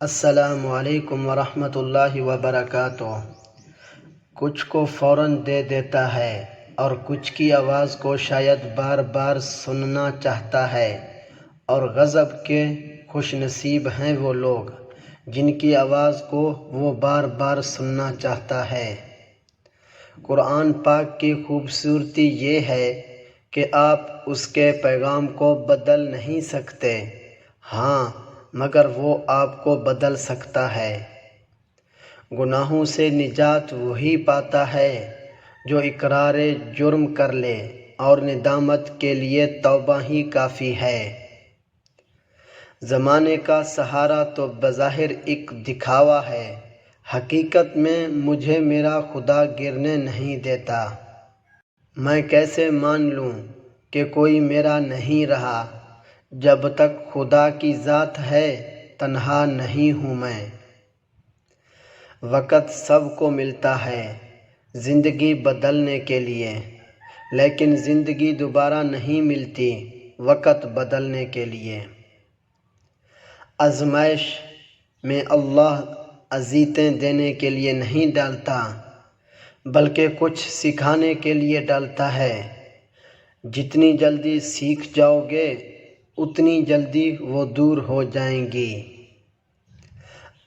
السلام علیکم ورحمۃ اللہ وبرکاتہ۔ کچھ کو فوراً دے دیتا ہے اور کچھ کی آواز کو شاید بار بار سننا چاہتا ہے، اور غضب کے خوش نصیب ہیں وہ لوگ جن کی آواز کو وہ بار بار سننا چاہتا ہے۔ قرآن پاک کی خوبصورتی یہ ہے کہ آپ اس کے پیغام کو بدل نہیں سکتے، ہاں مگر وہ آپ کو بدل سکتا ہے۔ گناہوں سے نجات وہی پاتا ہے جو اقرار جرم کر لے، اور ندامت کے لیے توبہ ہی کافی ہے۔ زمانے کا سہارا تو بظاہر ایک دکھاوا ہے، حقیقت میں مجھے میرا خدا گرنے نہیں دیتا۔ میں کیسے مان لوں کہ کوئی میرا نہیں رہا، جب تک خدا کی ذات ہے تنہا نہیں ہوں میں۔ وقت سب کو ملتا ہے زندگی بدلنے کے لیے، لیکن زندگی دوبارہ نہیں ملتی وقت بدلنے کے لیے۔ آزمائش میں اللہ اذیتیں دینے کے لیے نہیں ڈالتا، بلکہ کچھ سکھانے کے لیے ڈالتا ہے۔ جتنی جلدی سیکھ جاؤ گے اتنی جلدی وہ دور ہو جائیں گی۔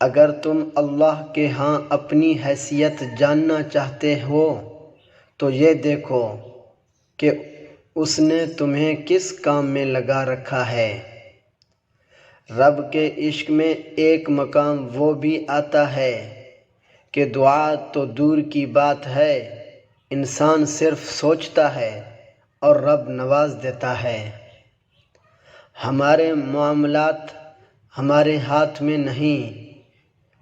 اگر تم اللہ کے ہاں اپنی حیثیت جاننا چاہتے ہو تو یہ دیکھو کہ اس نے تمہیں کس کام میں لگا رکھا ہے۔ رب کے عشق میں ایک مقام وہ بھی آتا ہے کہ دعا تو دور کی بات ہے، انسان صرف سوچتا ہے اور رب نواز دیتا ہے۔ ہمارے معاملات ہمارے ہاتھ میں نہیں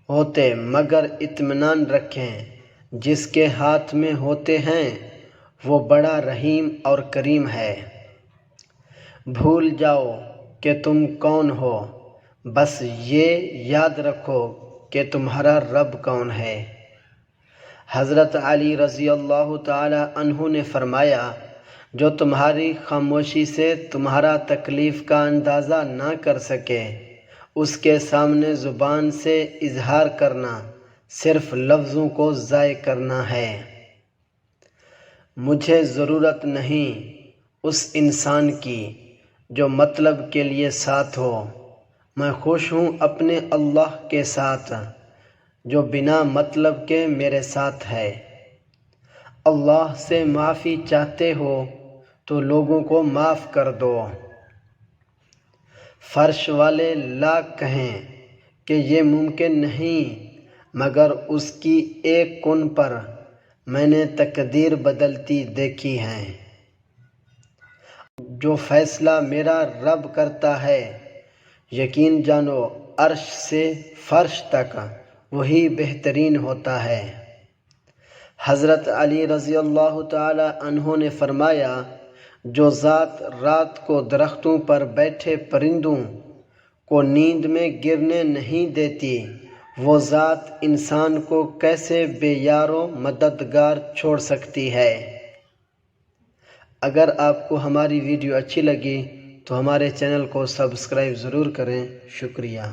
ہوتے، مگر اطمینان رکھیں جس کے ہاتھ میں ہوتے ہیں وہ بڑا رحیم اور کریم ہے۔ بھول جاؤ کہ تم کون ہو، بس یہ یاد رکھو کہ تمہارا رب کون ہے۔ حضرت علی رضی اللہ تعالی عنہ نے فرمایا، جو تمہاری خاموشی سے تمہارا تکلیف کا اندازہ نہ کر سکے، اس کے سامنے زبان سے اظہار کرنا صرف لفظوں کو ضائع کرنا ہے۔ مجھے ضرورت نہیں اس انسان کی جو مطلب کے لیے ساتھ ہو، میں خوش ہوں اپنے اللہ کے ساتھ جو بنا مطلب کے میرے ساتھ ہے۔ اللہ سے معافی چاہتے ہو تو لوگوں کو معاف کر دو۔ فرش والے لاکھ کہیں کہ یہ ممکن نہیں، مگر اس کی ایک کن پر میں نے تقدیر بدلتی دیکھی ہے۔ جو فیصلہ میرا رب کرتا ہے، یقین جانو عرش سے فرش تک وہی بہترین ہوتا ہے۔ حضرت علی رضی اللہ تعالی عنہ نے فرمایا، جو ذات رات کو درختوں پر بیٹھے پرندوں کو نیند میں گرنے نہیں دیتی، وہ ذات انسان کو کیسے بے یار و مددگار چھوڑ سکتی ہے۔ اگر آپ کو ہماری ویڈیو اچھی لگی تو ہمارے چینل کو سبسکرائب ضرور کریں۔ شکریہ۔